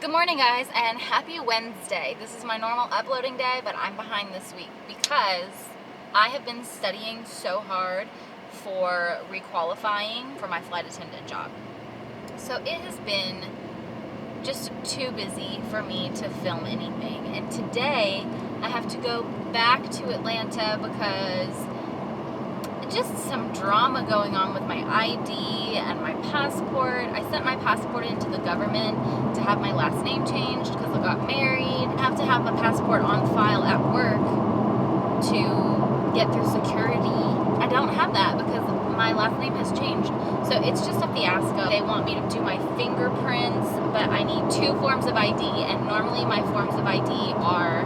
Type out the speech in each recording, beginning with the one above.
Good morning, guys, and happy Wednesday. This is my normal uploading day, but I'm behind this week because I have been studying so hard for requalifying for my flight attendant job. So it has been just too busy for me to film anything. And today I have to go back to Atlanta because just some drama going on with my ID and my passport. I sent my passport into the government to have my last name changed because I got married. I have to have a passport on file at work to get through security. I don't have that because my last name has changed. So it's just a fiasco. They want me to do my fingerprints, but I need 2 forms of ID, and normally my forms of ID are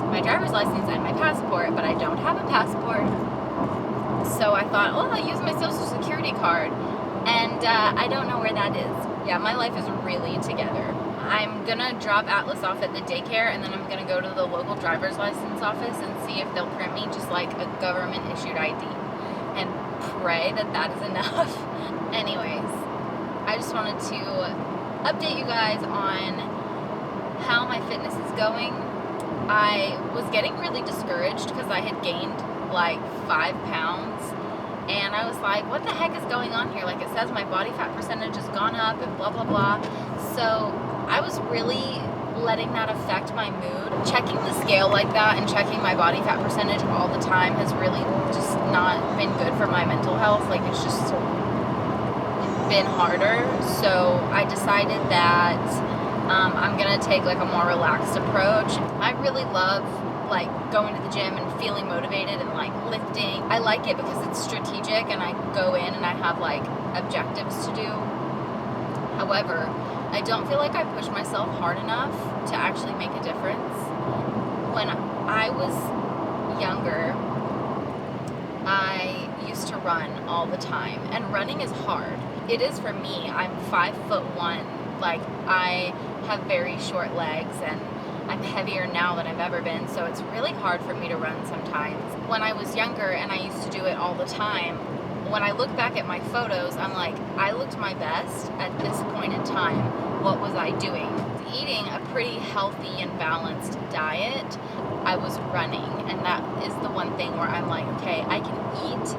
my driver's license and my passport, but I don't have a passport. So I thought, well, I'll use my social security card, and I don't know where that is. Yeah, my life is really together. I'm gonna drop Atlas off at the daycare, and then I'm gonna go to the local driver's license office and see if they'll print me just like a government issued ID, and pray that that is enough. Anyways, I just wanted to update you guys on how my fitness is going. I was getting really discouraged because I had gained like 5 pounds, and I was like, what the heck is going on here? Like, it says my body fat percentage has gone up and blah blah blah. So I was really letting that affect my mood. Checking the scale like that and checking my body fat percentage all the time has really just not been good for my mental health. Like, it's just been harder. So I decided that I'm gonna take like a more relaxed approach. I really love like going to the gym and feeling motivated and like lifting. I like it because it's strategic and I go in and I have like objectives to do. However, I don't feel like I push myself hard enough to actually make a difference. When I was younger, I used to run all the time, and running is hard. It is for me. I'm 5'1". Like, I have very short legs, and I'm heavier now than I've ever been, so it's really hard for me to run sometimes. When I was younger and I used to do it all the time, when I look back at my photos, I'm like, I looked my best at this point in time. What was I doing? Eating a pretty healthy and balanced diet. I was running, and that is the one thing where I'm like, okay, I can eat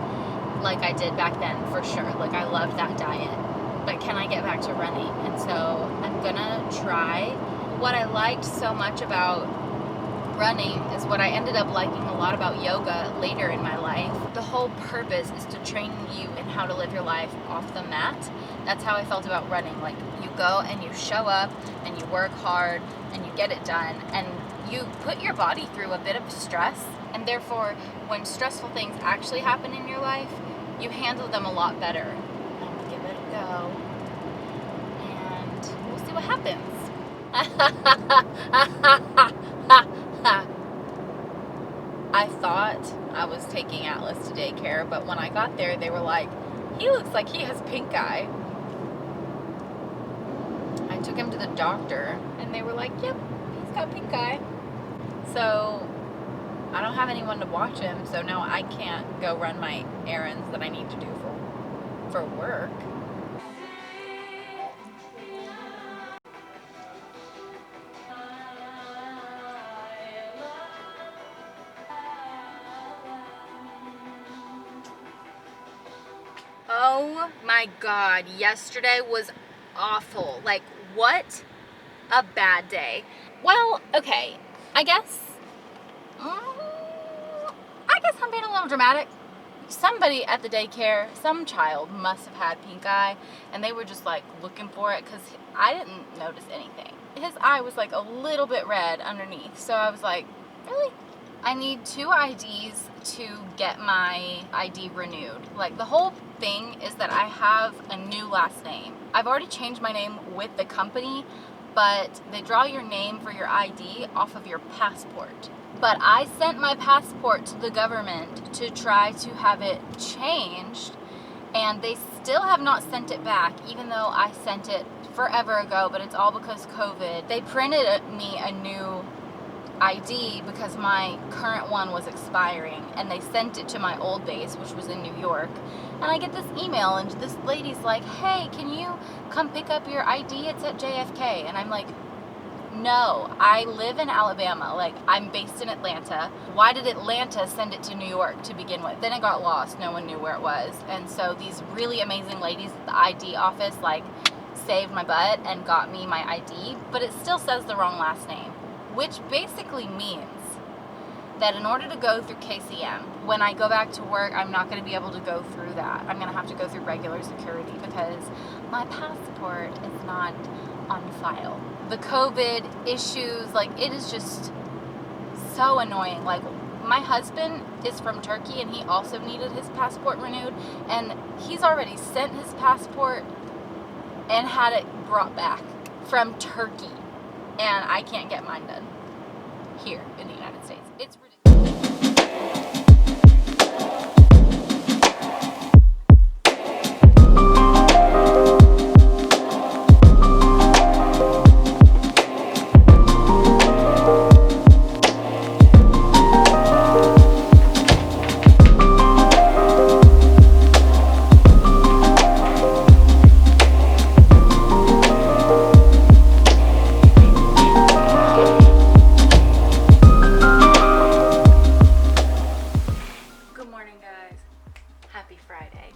like I did back then for sure. Like, I loved that diet, but can I get back to running? And so I'm gonna try. What I liked so much about running is what I ended up liking a lot about yoga later in my life. The whole purpose is to train you in how to live your life off the mat. That's how I felt about running. Like, you go and you show up and you work hard and you get it done, and you put your body through a bit of stress, and therefore when stressful things actually happen in your life, you handle them a lot better. I'm gonna give it a go, and we'll see what happens. I thought I was taking Atlas to daycare, but when I got there, they were like, he looks like he has pink eye. I took him to the doctor, and they were like, yep, he's got pink eye. So I don't have anyone to watch him, so now I can't go run my errands that I need to do for work. Oh my God, yesterday was awful. Like, what a bad day. Well, okay, I guess I'm being a little dramatic. Somebody at the daycare, some child must have had pink eye, and they were just like looking for it because I didn't notice anything. His eye was like a little bit red underneath, so I was like, really? I need 2 IDs to get my ID renewed. Like, the whole thing is that I have a new last name. I've already changed my name with the company, but they draw your name for your ID off of your passport. But I sent my passport to the government to try to have it changed, and they still have not sent it back, even though I sent it forever ago, but it's all because COVID. They printed me a new ID because my current one was expiring, and they sent it to my old base, which was in New York. And I get this email, and this lady's like, hey, can you come pick up your ID? It's at JFK. And I'm like, No, I live in Alabama. Like, I'm based in Atlanta. Why did Atlanta send it to New York to begin with? Then it got lost. No one knew where it was. And so these really amazing ladies at the ID office, like, saved my butt and got me my ID, but it still says the wrong last name, which basically means that in order to go through KCM, when I go back to work, I'm not going to be able to go through that. I'm going to have to go through regular security because my passport is not on file. The COVID issues, like, it is just so annoying. Like, my husband is from Turkey and he also needed his passport renewed, and he's already sent his passport and had it brought back from Turkey, and I can't get mine done here in the United States. It's ridiculous. Happy Friday.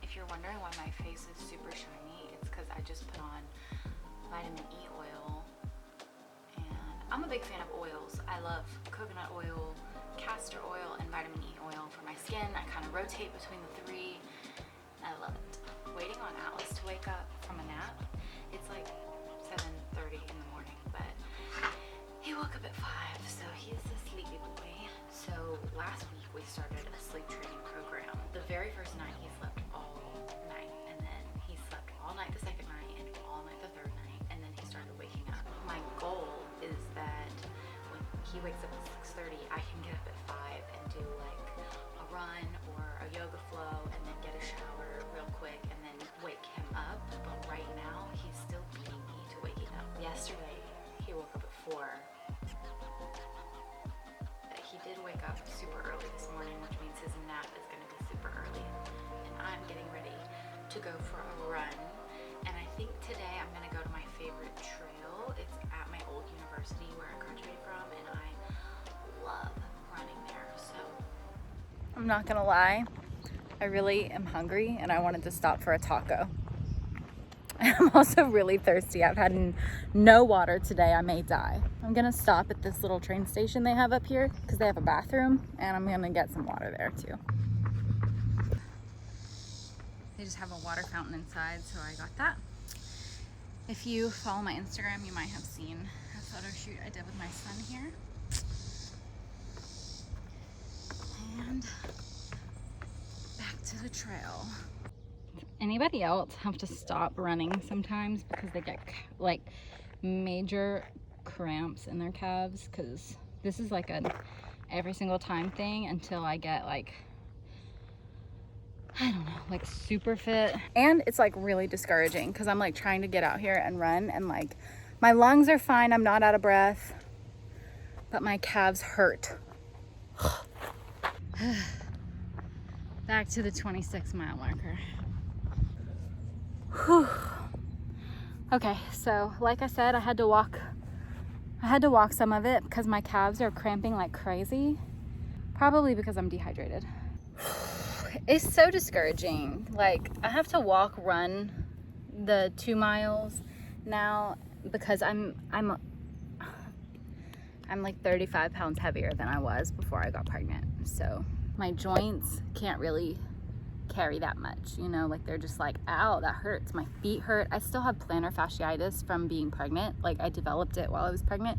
If you're wondering why my face is super shiny, it's because I just put on vitamin E oil, and I'm a big fan of oils. I love coconut oil, castor oil, and vitamin E oil for my skin. I kind of rotate between the three, and I love it. Waiting on Atlas to wake up from a nap. It's like 7:30 in the morning, but he woke up at 5, so he's a sleepy boy. So last week we started a sleep training program. The very first night he slept all night, and then he slept all night the second night and all night the third night, and then he started waking up. My goal is that when he wakes up at 6:30, I can get up at 5 and do like a run or a yoga flow, and then get a shower real quick and then wake him up. But right now he's still beating me to waking up. Yesterday he woke up at 4. He did wake up super early this morning, which means his nap is going to be super early. And I'm getting ready to go for a run. And I think today I'm going to go to my favorite trail. It's at my old university where I graduated from, and I love running there. So I'm not going to lie, I really am hungry and I wanted to stop for a taco. I'm also really thirsty. I've had no water today. I may die. I'm gonna stop at this little train station they have up here because they have a bathroom, and I'm gonna get some water there too. They just have a water fountain inside, so I got that. If you follow my Instagram, you might have seen a photo shoot I did with my son here. And back to the trail. Anybody else have to stop running sometimes because they get like major cramps in their calves? Because this is like an every single time thing until I get like, I don't know, like super fit. And it's like really discouraging because I'm like trying to get out here and run, and like my lungs are fine, I'm not out of breath, but my calves hurt. Back to the 26-mile marker. Whew. Okay, so like I said, I had to walk some of it because my calves are cramping like crazy. Probably because I'm dehydrated. It's so discouraging. Like, I have to run the 2 miles now because I'm like 35 pounds heavier than I was before I got pregnant. So my joints can't really carry that much, you know, like they're just like, ow, that hurts. My feet hurt. I still have plantar fasciitis from being pregnant. Like, I developed it while I was pregnant,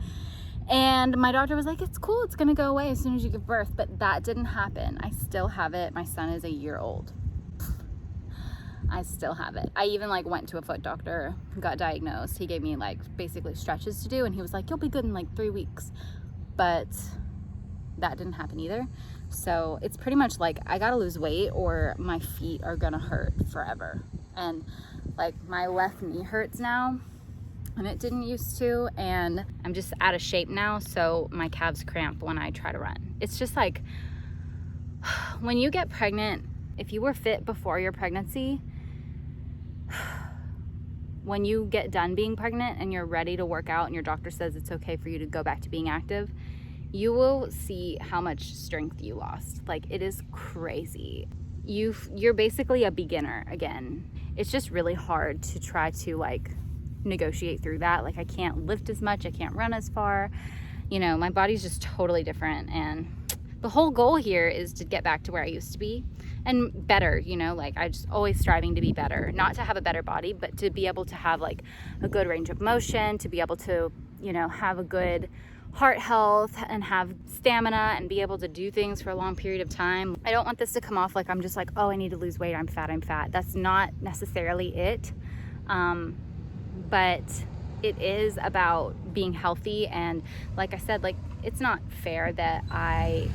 and my doctor was like, it's cool, it's gonna go away as soon as you give birth. But that didn't happen. I still have it. My son is a year old. I still have it. I even like went to a foot doctor, got diagnosed. He gave me like basically stretches to do, and he was like, you'll be good in like 3 weeks. But that didn't happen either. So it's pretty much like I gotta lose weight or my feet are gonna hurt forever. And like my left knee hurts now, and it didn't used to, and I'm just out of shape now, so my calves cramp when I try to run. It's just like when you get pregnant, if you were fit before your pregnancy, when you get done being pregnant and you're ready to work out and your doctor says it's okay for you to go back to being active, you will see how much strength you lost. Like, it is crazy. You're basically a beginner again. It's just really hard to try to like negotiate through that. Like, I can't lift as much, I can't run as far, you know, my body's just totally different. And the whole goal here is to get back to where I used to be and better, you know, like I just always striving to be better, not to have a better body, but to be able to have like a good range of motion, to be able to, you know, have a good heart health and have stamina and be able to do things for a long period of time. I don't want this to come off like I'm just like, oh, I need to lose weight, I'm fat. That's not necessarily it. But it is about being healthy. And like I said, like, it's not fair that I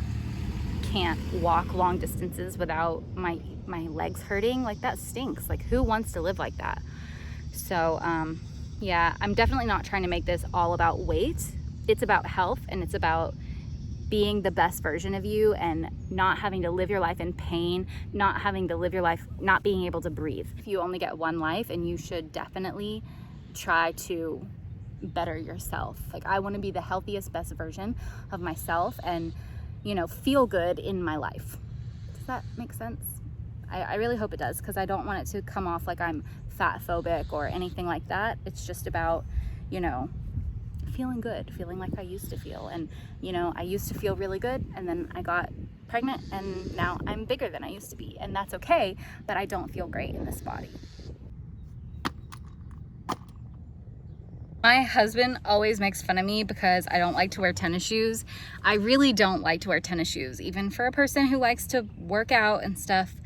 can't walk long distances without my legs hurting. Like, that stinks. Like, who wants to live like that? So yeah, I'm definitely not trying to make this all about weight. It's about health, and it's about being the best version of you and not having to live your life in pain, not having to live your life not being able to breathe. You only get one life, and you should definitely try to better yourself. Like, I want to be the healthiest, best version of myself and, you know, feel good in my life. Does that make sense? I really hope it does, because I don't want it to come off like I'm fat phobic or anything like that. It's just about, you know, feeling good, feeling like I used to feel. And, you know, I used to feel really good, and then I got pregnant, and now I'm bigger than I used to be, and that's okay, but I don't feel great in this body. My husband always makes fun of me because I don't like to wear tennis shoes. I really don't like to wear tennis shoes, even for a person who likes to work out and stuff.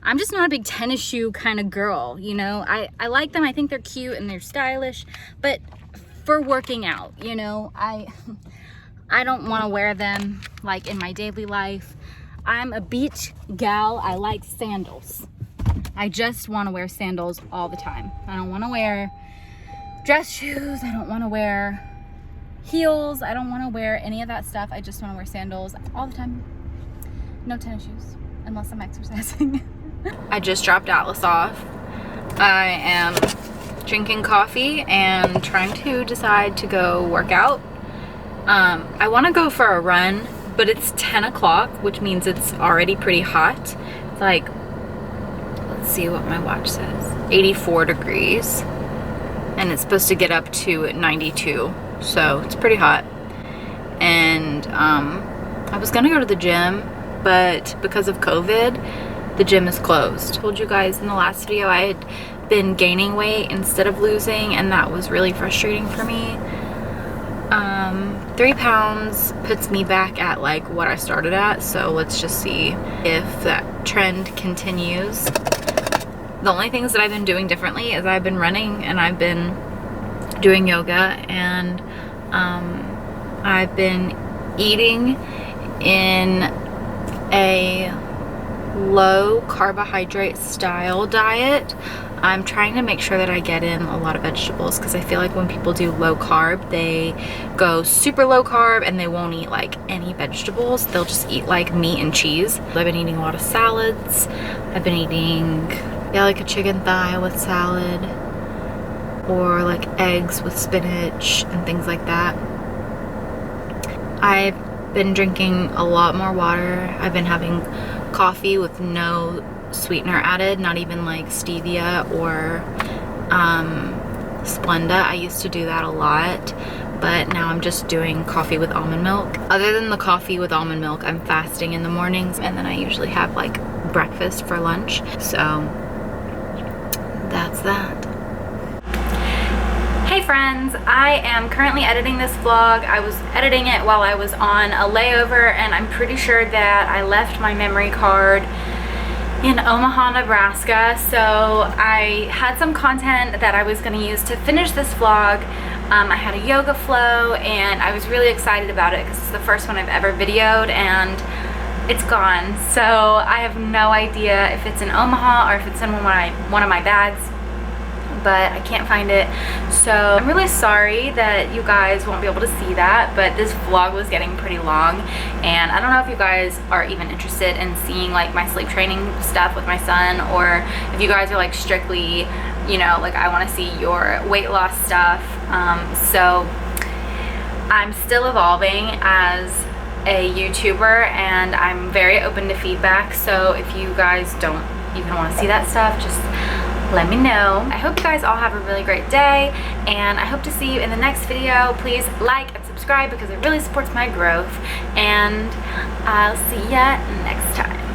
I'm just not a big tennis shoe kind of girl, you know. I like them, I think they're cute and they're stylish, but for working out, you know, I don't want to wear them like in my daily life. I'm a beach gal. I like sandals. I just want to wear sandals all the time. I don't want to wear dress shoes. I don't want to wear heels. I don't want to wear any of that stuff. I just want to wear sandals all the time. No tennis shoes unless I'm exercising. I just dropped Atlas off. I am drinking coffee and trying to decide to go work out. I want to go for a run, but it's 10 o'clock, which means it's already pretty hot. It's like, let's see what my watch says, 84 degrees. And it's supposed to get up to 92, so it's pretty hot. And I was gonna go to the gym, but because of COVID, the gym is closed. I told you guys in the last video I had been gaining weight instead of losing, and that was really frustrating for me. 3 pounds puts me back at like what I started at, so let's just see if that trend continues. The only things that I've been doing differently is I've been running and I've been doing yoga, and I've been eating in a low carbohydrate style diet. I'm trying to make sure that I get in a lot of vegetables, because I feel like when people do low carb, they go super low carb and they won't eat like any vegetables. They'll just eat like meat and cheese. I've been eating a lot of salads. I've been eating, yeah, like a chicken thigh with salad, or like eggs with spinach and things like that. I've been drinking a lot more water. I've been having coffee with no sweetener added, not even like stevia or Splenda. I used to do that a lot, but now I'm just doing coffee with almond milk. Other than the coffee with almond milk, I'm fasting in the mornings, and then I usually have like breakfast for lunch. So that's that. Hey friends, I am currently editing this vlog. I was editing it while I was on a layover, and I'm pretty sure that I left my memory card in Omaha, Nebraska. So I had some content that I was going to use to finish this vlog. I had a yoga flow, and I was really excited about it because it's the first one I've ever videoed, and it's gone. So I have no idea if it's in Omaha or if it's in one of my bags, but I can't find it. So I'm really sorry that you guys won't be able to see that, but this vlog was getting pretty long, and I don't know if you guys are even interested in seeing like my sleep training stuff with my son, or if you guys are like strictly you know, like I want to see your weight loss stuff. So I'm still evolving as a YouTuber, and I'm very open to feedback. So if you guys don't even want to see that stuff, just let me know. I hope you guys all have a really great day, and I hope to see you in the next video. Please like and subscribe because it really supports my growth, and I'll see ya next time.